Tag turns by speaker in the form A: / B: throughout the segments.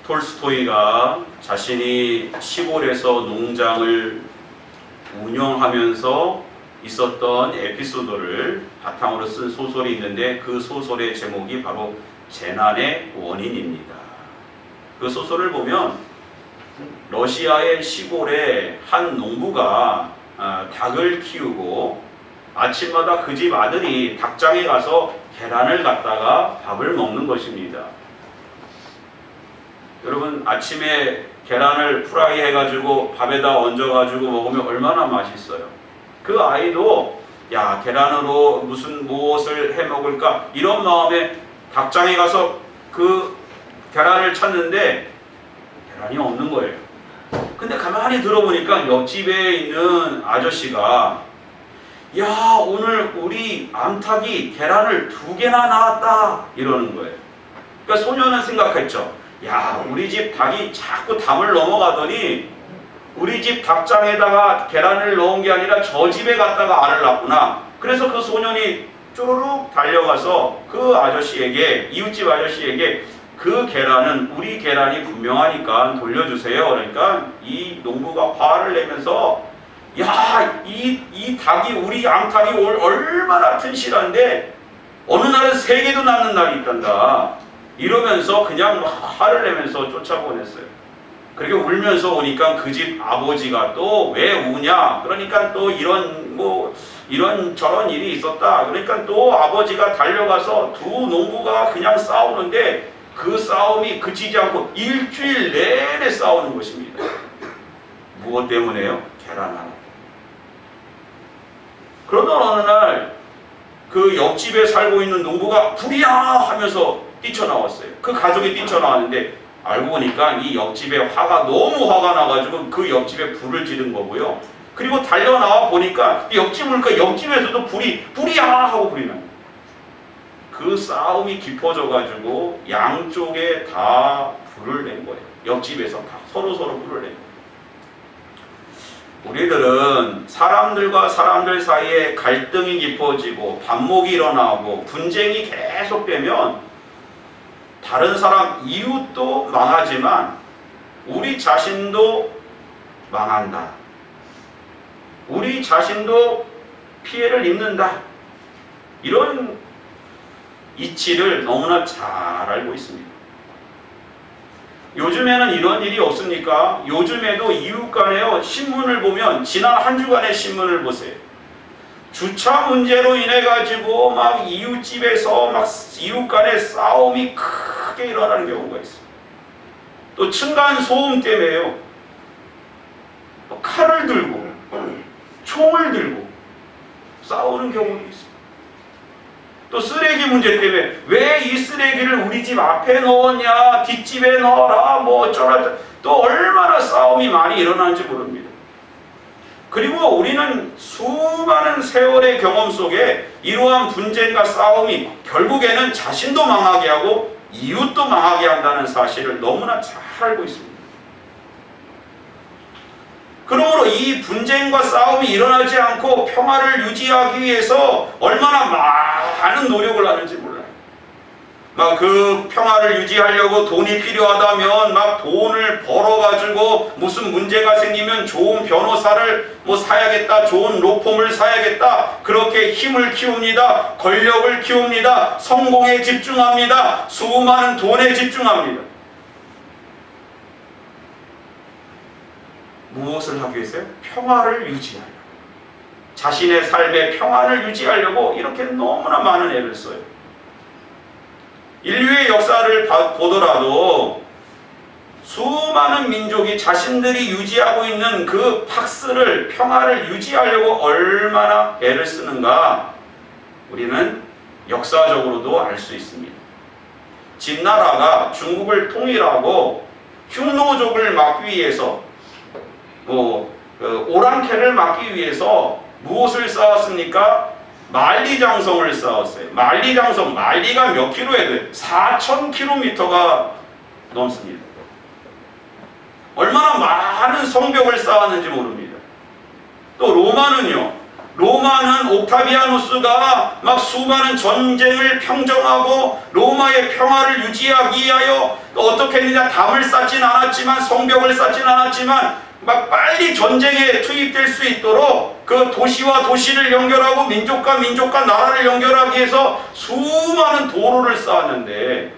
A: 톨스토이가 자신이 시골에서 농장을 운영하면서 있었던 에피소드를 바탕으로 쓴 소설이 있는데 그 소설의 제목이 바로 재난의 원인입니다. 그 소설을 보면 러시아의 시골에 한 농부가 닭을 키우고 아침마다 그 집 아들이 닭장에 가서 계란을 갖다가 밥을 먹는 것입니다. 여러분, 아침에 계란을 프라이 해가지고 밥에다 얹어가지고 먹으면 얼마나 맛있어요. 그 아이도 야, 계란으로 무엇을 해 먹을까 이런 마음에 닭장에 가서 그 계란을 찾는데 계란이 없는 거예요. 근데 가만히 들어보니까 옆집에 있는 아저씨가 야, 오늘 우리 암탉이 계란을 2개나 낳았다 이러는 거예요. 그러니까 소녀는 생각했죠. 야, 우리 집 닭이 자꾸 담을 넘어가더니 우리 집 닭장에다가 계란을 넣은 게 아니라 저 집에 갔다가 알을 낳구나. 그래서 그 소년이 쪼르륵 달려가서 그 아저씨에게, 이웃집 아저씨에게 그 계란은 우리 계란이 분명하니까 돌려주세요. 그러니까 이 농부가 화를 내면서 야, 이 닭이, 우리 암탉이 얼마나 튼실한데 어느 날은 3개도 낳는 날이 있단다. 이러면서 그냥 화를 내면서 쫓아보냈어요. 그렇게 울면서 오니까 그 집 아버지가 또 왜 우냐? 그러니까 또 이런 저런 일이 있었다. 그러니까 또 아버지가 달려가서 두 농부가 그냥 싸우는데 그 싸움이 그치지 않고 일주일 내내 싸우는 것입니다. 무엇 때문에요? 계란 하나. 그러던 어느 날 그 옆집에 살고 있는 농부가 불이야 하면서 뛰쳐나왔어요. 그 가족이 뛰쳐나왔는데 알고 보니까 이 옆집에 너무 화가 나가지고 그 옆집에 불을 지른 거고요. 그리고 달려나와 보니까 옆집에서도 불이야 하고 불이 납니다. 그 싸움이 깊어져가지고 양쪽에 다 불을 낸 거예요. 옆집에서 다 서로 불을 낸 거예요. 우리들은 사람들과 사람들 사이에 갈등이 깊어지고 반목이 일어나고 분쟁이 계속되면 다른 사람, 이웃도 망하지만 우리 자신도 망한다. 우리 자신도 피해를 입는다. 이런 이치를 너무나 잘 알고 있습니다. 요즘에는 이런 일이 없습니까? 요즘에도 이웃 간에요. 신문을 보면 지난 한 주간의 신문을 보세요. 주차 문제로 인해 가지고 막 이웃집에서 막 이웃 간의 싸움이 크게 일어나는 경우가 있어요. 또 층간 소음 때문에요. 칼을 들고 총을 들고 싸우는 경우도 있어요. 또 쓰레기 문제 때문에 왜 이 쓰레기를 우리 집 앞에 넣었냐, 뒷집에 넣어라, 뭐 어쩌라, 또 얼마나 싸움이 많이 일어나는지 모릅니다. 그리고 우리는 수많은 세월의 경험 속에 이러한 분쟁과 싸움이 결국에는 자신도 망하게 하고 이웃도 망하게 한다는 사실을 너무나 잘 알고 있습니다. 그러므로 이 분쟁과 싸움이 일어나지 않고 평화를 유지하기 위해서 얼마나 많은 노력을 하는지 몰라요. 막 그 평화를 유지하려고 돈이 필요하다면 막 돈을 벌어가지고 무슨 문제가 생기면 좋은 변호사를 사야겠다, 좋은 로펌을 사야겠다, 그렇게 힘을 키웁니다. 권력을 키웁니다. 성공에 집중합니다. 수많은 돈에 집중합니다. 무엇을 하기 위해서요? 평화를 유지하려고. 자신의 삶의 평화를 유지하려고 이렇게 너무나 많은 애를 써요. 인류의 역사를 보더라도 수많은 민족이 자신들이 유지하고 있는 그 팍스를, 평화를 유지하려고 얼마나 애를 쓰는가 우리는 역사적으로도 알 수 있습니다. 진나라가 중국을 통일하고 흉노족을 막기 위해서 오랑캐를 막기 위해서 무엇을 쌓았습니까? 만리장성을 쌓았어요. 만리가 몇 킬로예요? 4,000km가 넘습니다. 얼마나 많은 성벽을 쌓았는지 모릅니다. 또 로마는요. 로마는 옥타비아누스가 막 수많은 전쟁을 평정하고 로마의 평화를 유지하기 위하여 또 어떻게 했느냐, 담을 쌓진 않았지만, 성벽을 쌓진 않았지만 막 빨리 전쟁에 투입될 수 있도록 그 도시와 도시를 연결하고 민족과 민족과 나라를 연결하기 위해서 수많은 도로를 쌓았는데,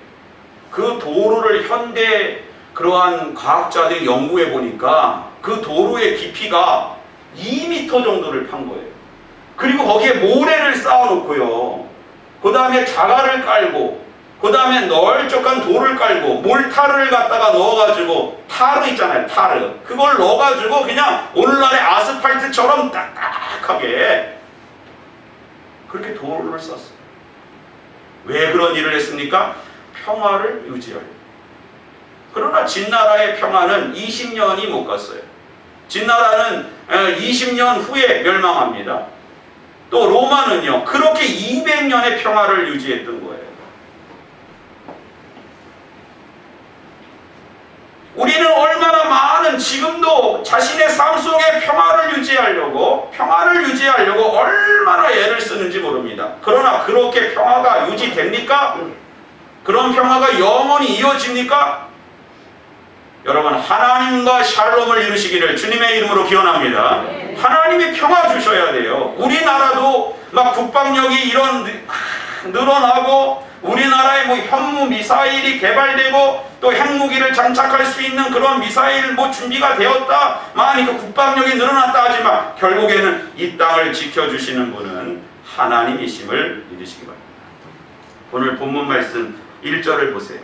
A: 그 도로를 현대 그러한 과학자들이 연구해 보니까 그 도로의 깊이가 2m 정도를 판 거예요. 그리고 거기에 모래를 쌓아놓고요, 그 다음에 자갈을 깔고, 그 다음에 널쩍한 돌을 깔고, 몰타르를 갖다가 넣어가지고, 타르 있잖아요, 타르. 그걸 넣어가지고 그냥 오늘날의 아스팔트처럼 딱딱하게 그렇게 도로를 썼어요. 왜 그런 일을 했습니까? 평화를 유지하려고. 그러나 진나라의 평화는 20년이 못 갔어요. 진나라는 20년 후에 멸망합니다. 또 로마는요, 그렇게 200년의 평화를 유지했던 거예요. 우리는 얼마나 많은, 지금도 자신의 삶 속에 평화를 유지하려고 얼마나 애를 쓰는지 모릅니다. 그러나 그렇게 평화가 유지됩니까? 그런 평화가 영원히 이어집니까? 여러분, 하나님과 샬롬을 이루시기를 주님의 이름으로 기원합니다. 하나님이 평화 주셔야 돼요. 우리나라도 막 국방력이 이런 늘어나고, 우리나라에 뭐 현무 미사일이 개발되고 또 핵무기를 장착할 수 있는 그런 미사일 뭐 준비가 되었다, 많이 그 국방력이 늘어났다 하지만 결국에는 이 땅을 지켜주시는 분은 하나님이심을 믿으시기 바랍니다. 오늘 본문 말씀 1절을 보세요.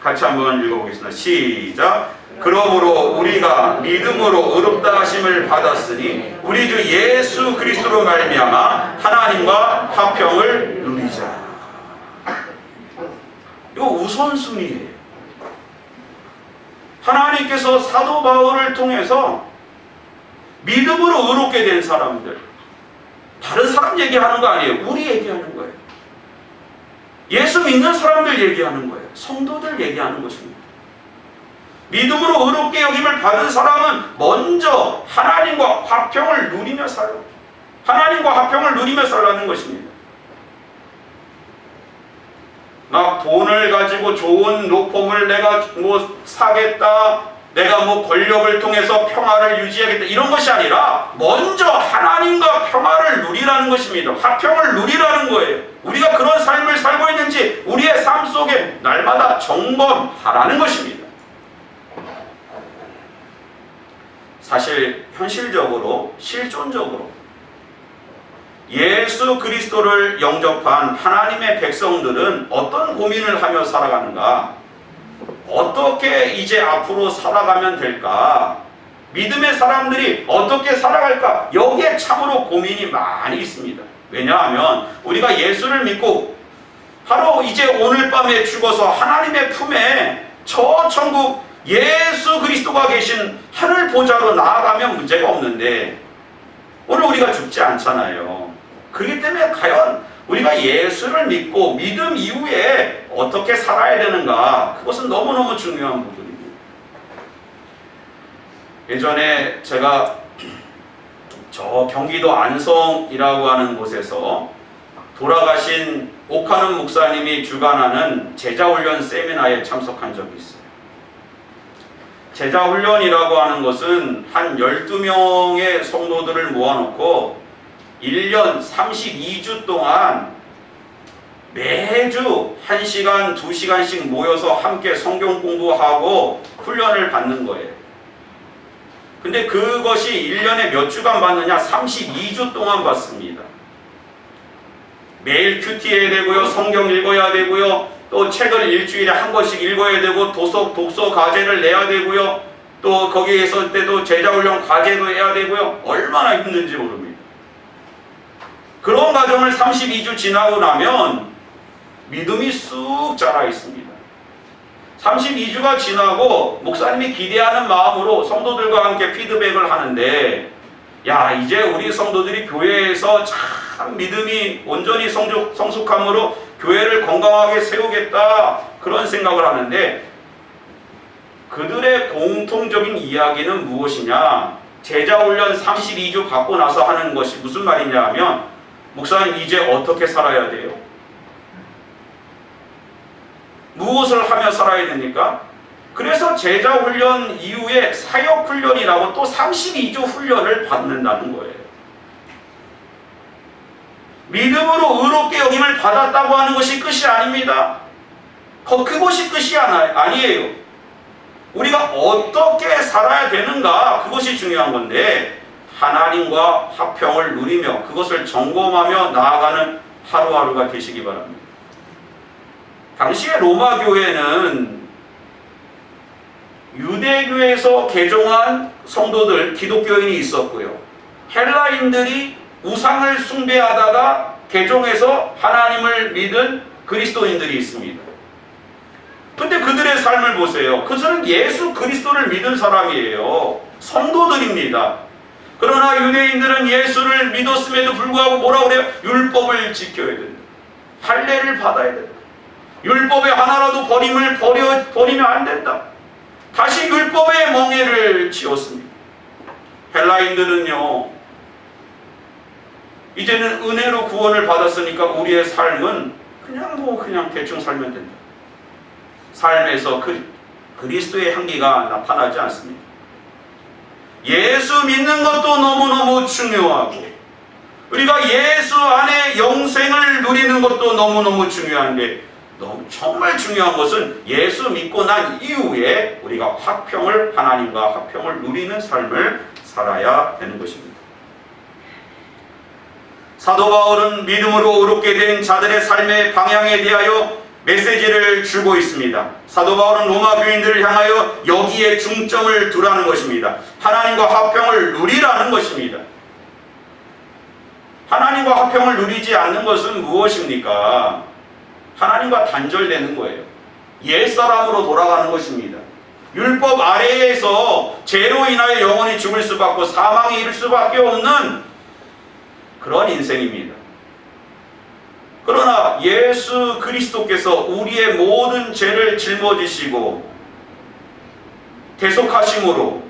A: 같이 한번 읽어보겠습니다. 시작. 그러므로 우리가 믿음으로 의롭다 하심을 받았으니 우리 주 예수 그리스도로 말미암아 하나님과 화평을 누리자. 이거 우선순위예요. 하나님께서 사도 바울을 통해서 믿음으로 의롭게 된 사람들, 다른 사람 얘기하는 거 아니에요. 우리 얘기하는 거예요. 예수 믿는 사람들 얘기하는 거예요. 성도들 얘기하는 것입니다. 믿음으로 의롭게 여김을 받은 사람은 먼저 하나님과 화평을 누리며 살아요. 하나님과 화평을 누리며 살라는 것입니다. 막 돈을 가지고 좋은 로펌을 내가 뭐 사겠다, 내가 뭐 권력을 통해서 평화를 유지하겠다, 이런 것이 아니라 먼저 하나님과 평화를 누리라는 것입니다. 화평을 누리라는 거예요. 우리가 그런 삶을 살고 있는지 우리의 삶 속에 날마다 점검하라는 것입니다. 사실 현실적으로, 실존적으로 예수 그리스도를 영접한 하나님의 백성들은 어떤 고민을 하며 살아가는가? 어떻게 이제 앞으로 살아가면 될까? 믿음의 사람들이 어떻게 살아갈까? 여기에 참으로 고민이 많이 있습니다. 왜냐하면 우리가 예수를 믿고 바로 이제 오늘 밤에 죽어서 하나님의 품에 저 천국 예수 그리스도가 계신 하늘 보좌로 나아가면 문제가 없는데, 오늘 우리가 죽지 않잖아요. 그렇기 때문에 과연 우리가 예수를 믿고 믿음 이후에 어떻게 살아야 되는가, 그것은 너무너무 중요한 부분입니다. 예전에 제가 저 경기도 안성이라고 하는 곳에서 돌아가신 옥하는 목사님이 주관하는 제자훈련 세미나에 참석한 적이 있어요. 제자훈련이라고 하는 것은 한 12명의 성도들을 모아놓고 1년 32주 동안 매주 1시간, 2시간씩 모여서 함께 성경 공부하고 훈련을 받는 거예요. 근데 그것이 1년에 몇 주간 받느냐? 32주 동안 받습니다. 매일 큐티해야 되고요, 성경 읽어야 되고요, 또 책을 일주일에 한 권씩 읽어야 되고, 독서 과제를 내야 되고요, 또 거기에 있을 때도 제자훈련 과제도 해야 되고요. 얼마나 힘든지 모릅니다. 그런 과정을 32주 지나고 나면 믿음이 쑥 자라 있습니다. 32주가 지나고 목사님이 기대하는 마음으로 성도들과 함께 피드백을 하는데, 야, 이제 우리 성도들이 교회에서 참 믿음이 온전히 성숙함으로 교회를 건강하게 세우겠다, 그런 생각을 하는데, 그들의 공통적인 이야기는 무엇이냐? 제자 훈련 32주 받고 나서 하는 것이 무슨 말이냐 하면, 목사님 이제 어떻게 살아야 돼요? 무엇을 하며 살아야 됩니까? 그래서 제자 훈련 이후에 사역 훈련이라고 또 32주 훈련을 받는다는 거예요. 믿음으로 의롭게 여김을 받았다고 하는 것이 끝이 아닙니다. 그것이 끝이 아니에요. 우리가 어떻게 살아야 되는가, 그것이 중요한 건데, 하나님과 화평을 누리며 그것을 점검하며 나아가는 하루하루가 되시기 바랍니다. 당시에 로마 교회는 유대교에서 개종한 성도들, 기독교인이 있었고요. 헬라인들이 우상을 숭배하다가 개종해서 하나님을 믿은 그리스도인들이 있습니다. 근데 그들의 삶을 보세요. 그들은 예수 그리스도를 믿은 사람이에요. 성도들입니다. 그러나 유대인들은 예수를 믿었음에도 불구하고 뭐라고 그래요? 율법을 지켜야 된다. 할례를 받아야 된다. 율법의 하나라도 버리면 안 된다. 다시 율법의 멍에를 지었습니다. 헬라인들은요, 이제는 은혜로 구원을 받았으니까 우리의 삶은 그냥 대충 살면 된다. 삶에서 그리스도의 향기가 나타나지 않습니다. 예수 믿는 것도 너무너무 중요하고, 우리가 예수 안에 영생을 누리는 것도 너무너무 중요한데, 정말 중요한 것은 예수 믿고 난 이후에 우리가 하나님과 화평을 누리는 삶을 살아야 되는 것입니다. 사도 바울은 믿음으로 의롭게 된 자들의 삶의 방향에 대하여 메시지를 주고 있습니다. 사도 바울은 로마 교인들을 향하여 여기에 중점을 두라는 것입니다. 하나님과 화평을 누리라는 것입니다. 하나님과 화평을 누리지 않는 것은 무엇입니까? 하나님과 단절되는 거예요. 옛사람으로 돌아가는 것입니다. 율법 아래에서 죄로 인하여 영원히 죽을 수밖에, 사망에 이를 수밖에 없는 그런 인생입니다. 그러나 예수 그리스도께서 우리의 모든 죄를 짊어지시고 대속하심으로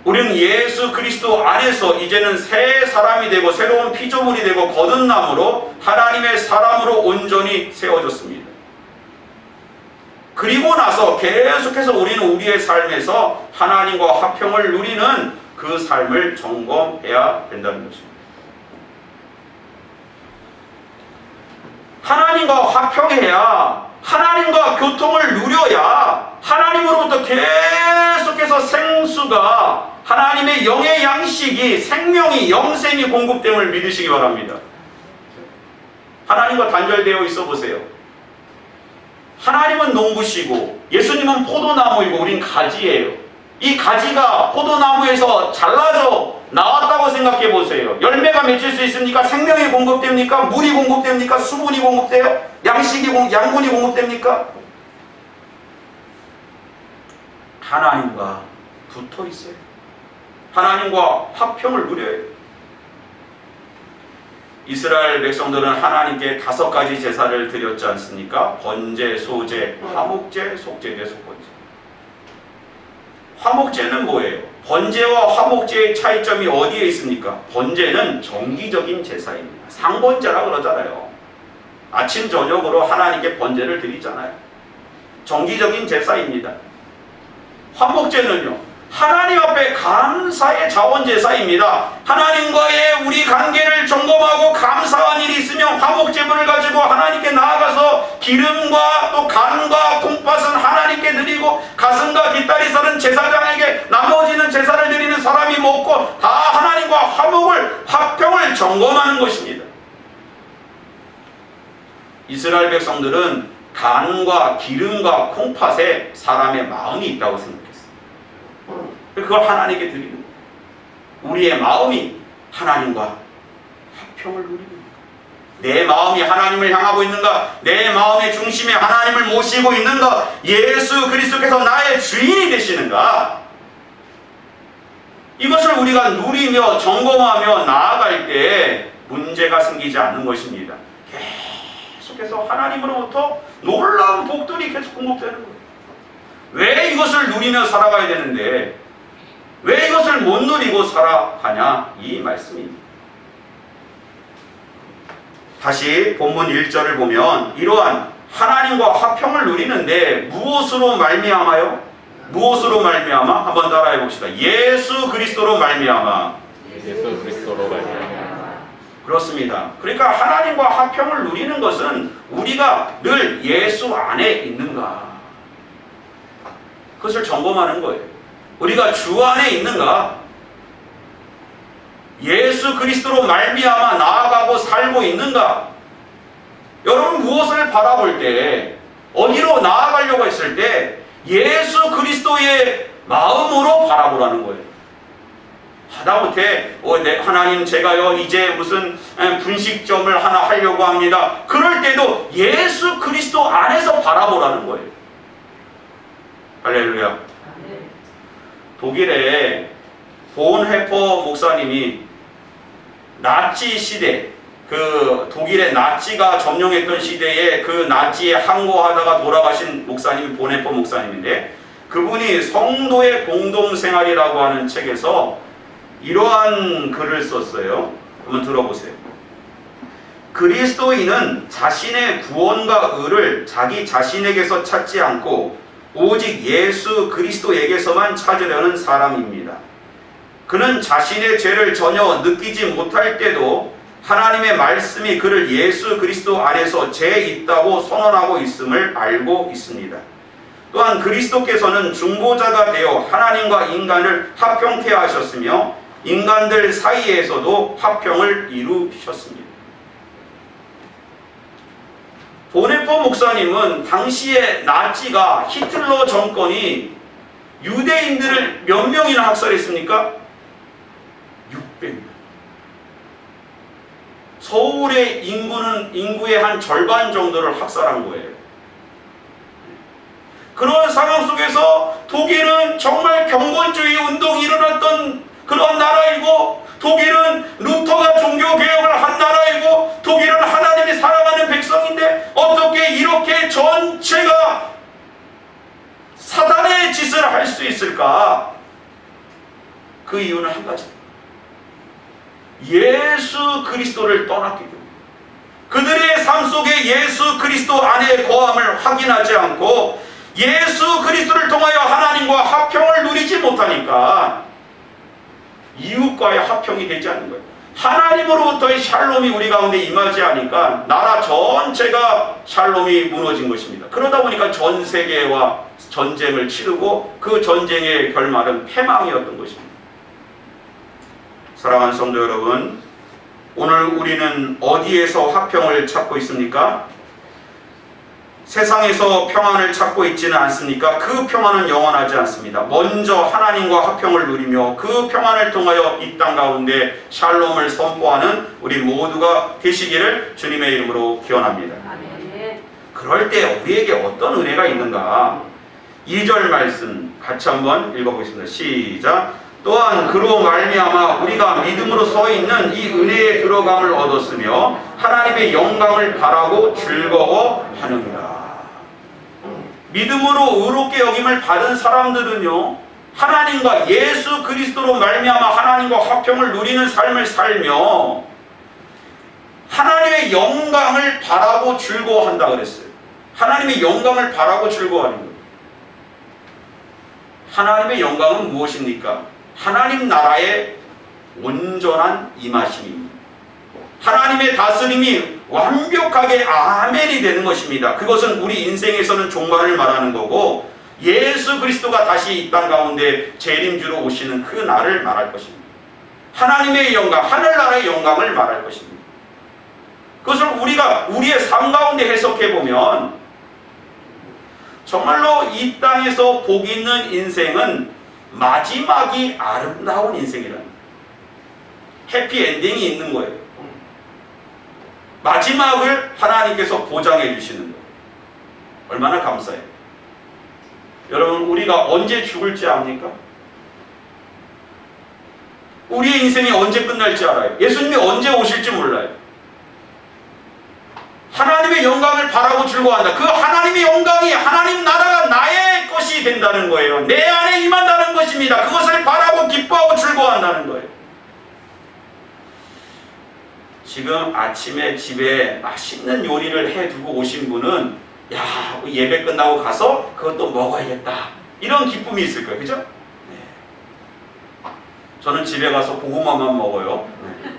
A: 우리는 예수 그리스도 안에서 이제는 새 사람이 되고 새로운 피조물이 되고 거듭남으로 하나님의 사람으로 온전히 세워졌습니다. 그리고 나서 계속해서 우리는 우리의 삶에서 하나님과 화평을 누리는 그 삶을 점검해야 된다는 것입니다. 하나님과 화평해야, 하나님과 교통을 누려야 하나님으로부터 계속해서 생수가, 하나님의 영의 양식이, 생명이, 영생이 공급됨을 믿으시기 바랍니다. 하나님과 단절되어 있어 보세요. 하나님은 농부시고 예수님은 포도나무이고 우린 가지예요. 이 가지가 포도나무에서 잘라져 나왔다고 생각해 보세요. 열매가 맺힐 수 있습니까? 생명이 공급됩니까? 물이 공급됩니까? 수분이 공급돼요? 양분이 공급됩니까? 하나님과 붙어 있어요. 하나님과 화평을 누려야 돼요. 이스라엘 백성들은 하나님께 5가지 제사를 드렸지 않습니까? 번제, 소제, 화목제, 속제제, 속건제. 화목제는 뭐예요? 번제와 화목제의 차이점이 어디에 있습니까? 번제는 정기적인 제사입니다. 상번제라고 그러잖아요. 아침 저녁으로 하나님께 번제를 드리잖아요. 정기적인 제사입니다. 화목제는요, 하나님 앞에 감사의 자원제사입니다. 하나님과의 우리 관계를 점검하고 감사한 일이 있으면 화목제물을 가지고 하나님께 나아가서 기름과 또 간과 콩팥은 하나님께 드리고 가슴과 뒷다리살은 제사장에게, 나머지는 제사를 드리는 사람이 먹고, 다 하나님과 화평을 점검하는 것입니다. 이스라엘 백성들은 간과 기름과 콩팥에 사람의 마음이 있다고 생각했어요. 그걸 하나님께 드리는 거예요. 우리의 마음이 하나님과 화평을 누리는 거예요. 내 마음이 하나님을 향하고 있는가? 내 마음의 중심에 하나님을 모시고 있는가? 예수 그리스도께서 나의 주인이 되시는가? 이것을 우리가 누리며 점검하며 나아갈 때 문제가 생기지 않는 것입니다. 계속해서 하나님으로부터 놀라운 복들이 계속 공급되는 거예요. 왜 이것을 누리며 살아가야 되는데, 왜 이것을 못 누리고 살아가냐? 이 말씀입니다. 다시 본문 1절을 보면 이러한 하나님과 화평을 누리는데 무엇으로 말미암아요? 무엇으로 말미암아? 한번 따라해 봅시다. 예수 그리스도로 말미암아.
B: 예수 그리스도로 말미암아.
A: 그렇습니다. 그러니까 하나님과 화평을 누리는 것은 우리가 늘 예수 안에 있는가, 그것을 점검하는 거예요. 우리가 주 안에 있는가, 예수 그리스도로 말미암아 나아가고 살고 있는가. 여러분 무엇을 바라볼 때, 어디로 나아가려고 했을 때 예수 그리스도의 마음으로 바라보라는 거예요. 하다못해 하나님 제가요 이제 무슨 분식점을 하나 하려고 합니다. 그럴 때도 예수 그리스도 안에서 바라보라는 거예요. 할렐루야. 독일의 본헤퍼 목사님이 나치 시대, 그 독일의 나치가 점령했던 시대에 그 나치에 항거하다가 돌아가신 목사님이 본헤퍼 목사님인데, 그분이 성도의 공동생활이라고 하는 책에서 이러한 글을 썼어요. 한번 들어보세요. 그리스도인은 자신의 구원과 의를 자기 자신에게서 찾지 않고 오직 예수 그리스도에게서만 찾으려는 사람입니다. 그는 자신의 죄를 전혀 느끼지 못할 때도 하나님의 말씀이 그를 예수 그리스도 안에서 죄 있다고 선언하고 있음을 알고 있습니다. 또한 그리스도께서는 중보자가 되어 하나님과 인간을 화평케 하셨으며 인간들 사이에서도 화평을 이루셨습니다. 본헤퍼 목사님은 당시에 나치가, 히틀러 정권이 유대인들을 몇 명이나 학살했습니까? 600명. 서울의 인구의 한 절반 정도를 학살한 거예요. 그런 상황 속에서 독일은 정말 경건주의 운동이 일어났던 그런 나라이고, 독일은 루터가 종교개혁을 한 나라이고, 독일은 하나님이 사랑하는 백성인데 어떻게 이렇게 전체가 사단의 짓을 할 수 있을까? 그 이유는 한 가지, 예수 그리스도를 떠났기 때문에. 그들의 삶 속에 예수 그리스도 안에 거함을 확인하지 않고 예수 그리스도를 통하여 하나님과 화평을 누리지 못하니까 이웃과의 화평이 되지 않는 거예요. 하나님으로부터의 샬롬이 우리 가운데 임하지 않으니까 나라 전체가 샬롬이 무너진 것입니다. 그러다 보니까 전 세계와 전쟁을 치르고 그 전쟁의 결말은 패망이었던 것입니다. 사랑하는 성도 여러분, 오늘 우리는 어디에서 화평을 찾고 있습니까? 세상에서 평안을 찾고 있지는 않습니까? 그 평안은 영원하지 않습니다. 먼저 하나님과 화평을 누리며 그 평안을 통하여 이 땅 가운데 샬롬을 선포하는 우리 모두가 되시기를 주님의 이름으로 기원합니다. 그럴 때 우리에게 어떤 은혜가 있는가? 2절 말씀 같이 한번 읽어보겠습니다. 시작. 또한 그로 말미암아 우리가 믿음으로 서 있는 이 은혜에 들어감을 얻었으며 하나님의 영광을 바라고 즐거워하느니라. 믿음으로 의롭게 여김을 받은 사람들은요, 하나님과 예수 그리스도로 말미암아 하나님과 화평을 누리는 삶을 살며 하나님의 영광을 바라고 즐거워한다 그랬어요. 하나님의 영광을 바라고 즐거워하는 거예요. 하나님의 영광은 무엇입니까? 하나님 나라의 온전한 임하심입니다. 하나님의 다스림이 완벽하게 아멘이 되는 것입니다. 그것은 우리 인생에서는 종말을 말하는 거고, 예수 그리스도가 다시 이 땅 가운데 재림주로 오시는 그 날을 말할 것입니다. 하나님의 영광, 하늘나라의 영광을 말할 것입니다. 그것을 우리가 우리의 삶 가운데 해석해보면 정말로 이 땅에서 복 있는 인생은 마지막이 아름다운 인생이라는, 해피엔딩이 있는 거예요. 마지막을 하나님께서 보장해 주시는 거예요. 얼마나 감사해요. 여러분, 우리가 언제 죽을지 압니까? 우리의 인생이 언제 끝날지 알아요. 예수님이 언제 오실지 몰라요. 하나님의 영광을 바라고 즐거워한다. 그 하나님의 영광이, 하나님 나라가 나의 것이 것이 된다는 거예요. 내 안에 임한다는 것입니다. 그것을 바라고 기뻐하고 즐거워한다는 거예요. 지금 아침에 집에 맛있는 요리를 해두고 오신 분은 야, 예배 끝나고 가서 그것도 먹어야겠다, 이런 기쁨이 있을 거예요. 그죠? 네. 저는 집에 가서 고구마만 먹어요. 네.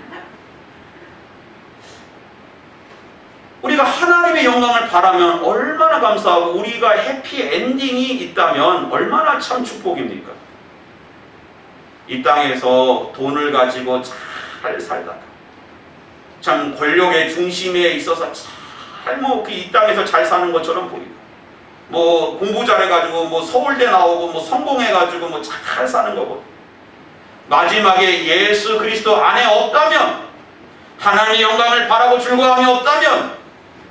A: 우리가 하나님의 영광을 바라면 얼마나 감사하고, 우리가 해피엔딩이 있다면 얼마나 참 축복입니까? 이 땅에서 돈을 가지고 잘 살다가 참 권력의 중심에 있어서 잘 이 땅에서 잘 사는 것처럼 보이고, 뭐 공부 잘해가지고 뭐 서울대 나오고 뭐 성공해가지고 뭐 잘 사는 거고, 마지막에 예수 그리스도 안에 없다면, 하나님의 영광을 바라고 즐거움이 없다면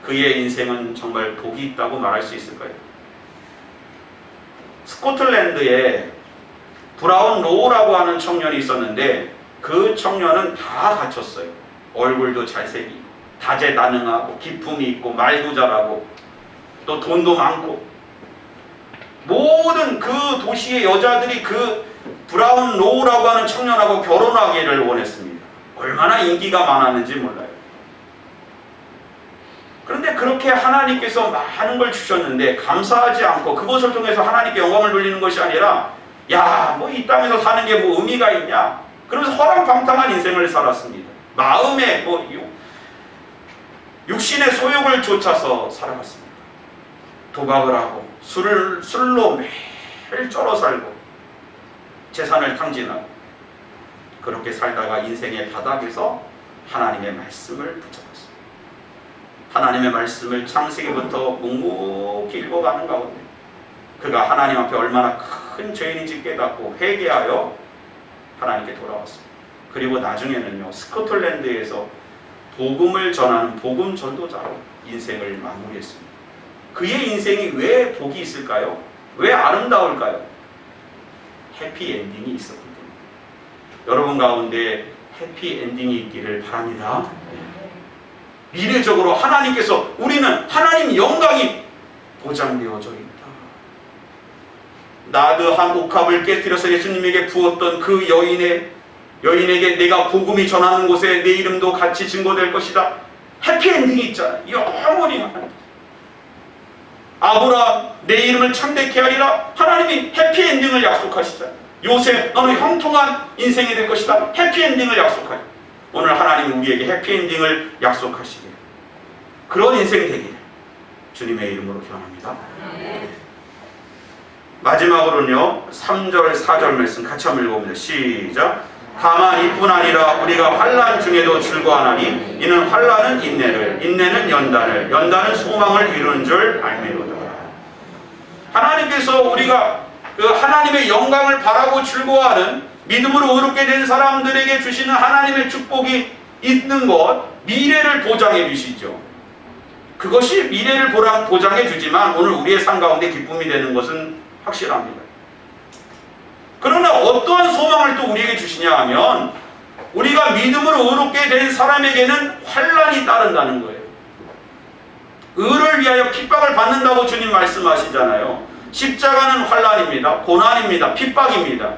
A: 그의 인생은 정말 복이 있다고 말할 수 있을 거예요. 스코틀랜드에 브라운 로우라고 하는 청년이 있었는데, 그 청년은 다 갖췄어요. 얼굴도 잘생기고 다재다능하고 기품이 있고 말도 잘하고 또 돈도 많고, 모든 그 도시의 여자들이 그 브라운 로우라고 하는 청년하고 결혼하기를 원했습니다. 얼마나 인기가 많았는지 몰라요. 그런데 그렇게 하나님께서 많은 걸 주셨는데 감사하지 않고 그것을 통해서 하나님께 영광을 돌리는 것이 아니라, 야, 뭐 이 땅에서 사는 게 뭐 의미가 있냐, 그러면서 허랑방탕한 인생을 살았습니다. 마음에 뭐 육신의 소욕을 쫓아서 살아갔습니다. 도박을 하고 술로 매일 쩔어 살고 재산을 탕진하고, 그렇게 살다가 인생의 바닥에서 하나님의 말씀을 붙잡았습니다. 하나님의 말씀을 창세기부터 묵묵히 읽어가는 가운데 그가 하나님 앞에 얼마나 큰 죄인인지 깨닫고 회개하여 하나님께 돌아왔습니다. 그리고 나중에는요, 스코틀랜드에서 복음을 전하는 복음 전도자로 인생을 마무리했습니다. 그의 인생이 왜 복이 있을까요? 왜 아름다울까요? 해피엔딩이 있었기 때문에. 여러분 가운데 해피엔딩이 있기를 바랍니다. 미래적으로 하나님께서, 우리는 하나님 영광이 보장되어져 있다. 나드 한 옥합을 깨뜨려서 예수님에게 부었던 그 여인에게 내가 복음이 전하는 곳에 내 이름도 같이 증거될 것이다. 해피엔딩이 있잖아요. 영원히 하나님. 아브라함, 내 이름을 창대케 하리라. 하나님이 해피엔딩을 약속하시잖아요. 요셉, 너는 형통한 인생이 될 것이다. 해피엔딩을 약속하죠. 오늘 하나님은 우리에게 해피엔딩을 약속하시기를, 그런 인생이 되기를 주님의 이름으로 기원합니다. 마지막으로는요, 3절 4절 말씀 같이 한번 읽어봅니다. 시작. 다만 이뿐 아니라 우리가 환난 중에도 즐거워하나니 이는 환난은 인내를, 인내는 연단을, 연단은 소망을 이루는 줄 알미로다. 하나님께서 우리가 그 하나님의 영광을 바라고 즐거워하는 믿음으로 의롭게 된 사람들에게 주시는 하나님의 축복이 있는 것, 미래를 보장해 주시죠. 그것이 미래를 보장해 주지만 오늘 우리의 삶 가운데 기쁨이 되는 것은 확실합니다. 그러나 어떠한 소망을 또 우리에게 주시냐 하면, 우리가 믿음으로 의롭게 된 사람에게는 환난이 따른다는 거예요. 의를 위하여 핍박을 받는다고 주님 말씀하시잖아요. 십자가는 환난입니다. 고난입니다. 핍박입니다.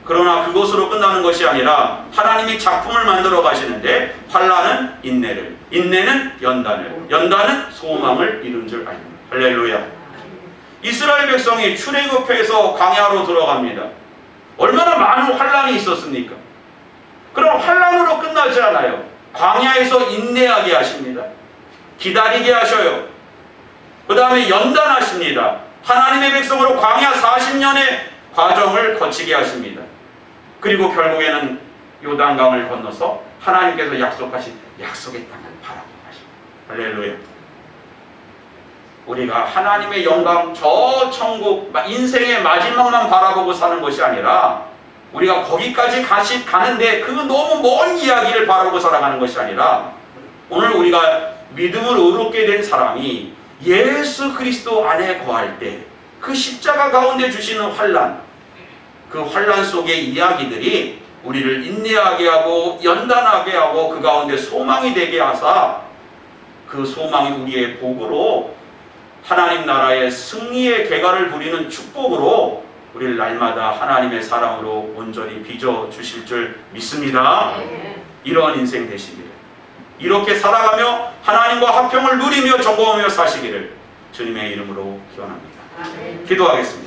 A: 그러나 그것으로 끝나는 것이 아니라 하나님이 작품을 만들어 가시는데, 환난은 인내를, 인내는 연단을, 연단은 소망을 이룬 줄 알고. 할렐루야. 이스라엘 백성이 출애굽해서 광야로 들어갑니다. 얼마나 많은 환난이 있었습니까? 그럼 환난으로 끝나지 않아요. 광야에서 인내하게 하십니다. 기다리게 하셔요. 그 다음에 연단하십니다. 하나님의 백성으로 광야 40년의 과정을 거치게 하십니다. 그리고 결국에는 요단강을 건너서 하나님께서 약속하신 약속의 땅을 바라보게 하십니다. 할렐루야. 우리가 하나님의 영광, 저 천국, 인생의 마지막만 바라보고 사는 것이 아니라, 우리가 거기까지 가는데 그 너무 먼 이야기를 바라보고 살아가는 것이 아니라, 오늘 우리가 믿음으로 의롭게 된 사람이 예수 그리스도 안에 거할 때 그 십자가 가운데 주시는 환난, 그 환난 속의 이야기들이 우리를 인내하게 하고 연단하게 하고 그 가운데 소망이 되게 하사, 그 소망이 우리의 복으로 하나님 나라의 승리의 개가를 부리는 축복으로 우리를 날마다 하나님의 사랑으로 온전히 빚어 주실 줄 믿습니다. 이러한 인생 되시기를, 이렇게 살아가며 하나님과 화평을 누리며 정복하며 사시기를 주님의 이름으로 기원합니다. 기도하겠습니다.